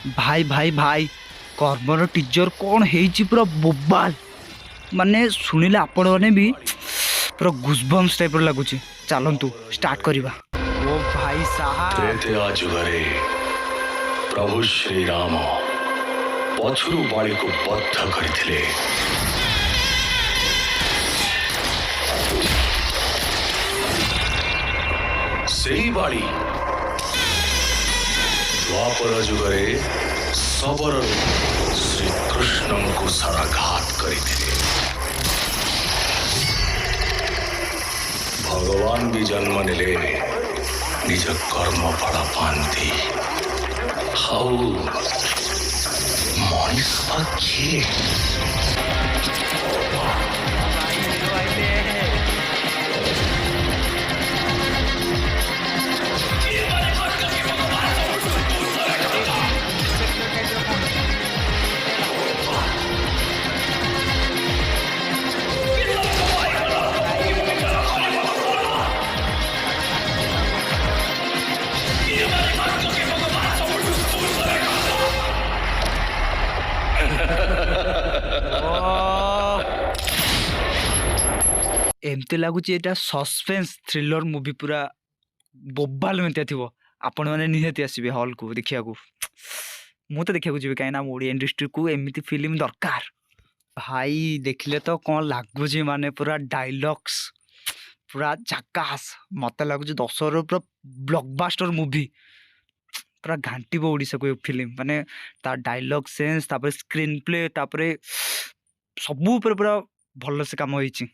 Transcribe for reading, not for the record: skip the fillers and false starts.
ଭାଇ ଭାଇ ଭାଇ କର୍ମର ଟିଜର କ'ଣ ହେଇଛି ପୁରା ବୋବାଲ। ମାନେ ଶୁଣିଲେ ଆପଣମାନେ ବି ପୁରା ଗୁଜବମ୍ସ ଟାଇପର ଲାଗୁଛି। ଚାଲନ୍ତୁ ଷ୍ଟାର୍ଟ କରିବା। ଓ ଭାଇ ସାହା ତ୍ରେତୟା ଯୁଗରେ ପ୍ରଭୁ ଶ୍ରୀରାମ ପଛରୁ ବାଳିକୁ ବଦ୍ଧ କରିଥିଲେ। ସେଇ ବାଳି ଦ୍ୱାପର ଯୁଗରେ ଶବରରୁ ଶ୍ରୀକୃଷ୍ଣଙ୍କୁ ଶରାଘାତ କରିଥିଲେ। ଭଗବାନ ବି ଜନ୍ମ ନେଲେ ନିଜ କର୍ମ ଫଳ ପାଆନ୍ତି। ଆଉ ମଣିଷ କିଏ? ଏମିତି ଲାଗୁଛି ଏଇଟା ସସ୍ପେନ୍ସ ଥ୍ରିଲର ମୁଭି ପୁରା ବୋବାଲ ଏମିତିଆ ଥିବ। ଆପଣମାନେ ନିହାତି ଆସିବେ ହଲ୍କୁ ଦେଖିବାକୁ। ମୁଁ ତ ଦେଖିବାକୁ ଯିବି, କାହିଁକିନା ଆମ ଓଡ଼ିଆ ଇଣ୍ଡଷ୍ଟ୍ରିକୁ ଏମିତି ଫିଲ୍ମ ଦରକାର। ଭାଇ ଦେଖିଲେ ତ କ'ଣ ଲାଗୁଛି, ମାନେ ପୁରା ଡାଇଲଗ୍ସ ପୁରା ଝାକାସ୍। ମତେ ଲାଗୁଛି 10ର ପୁରା ବ୍ଲକବାଷ୍ଟର ମୁଭି ପୁରା ଘାଣ୍ଟିବ ଓଡ଼ିଶାକୁ ଏ ଫିଲ୍ମ। ମାନେ ତା ଡାଇଲଗ ସେନ୍ସ, ତାପରେ ସ୍କ୍ରିନ୍ ପ୍ଲେ, ତାପରେ ସବୁ ଉପରେ ପୁରା ଭଲସେ କାମ ହେଇଛି।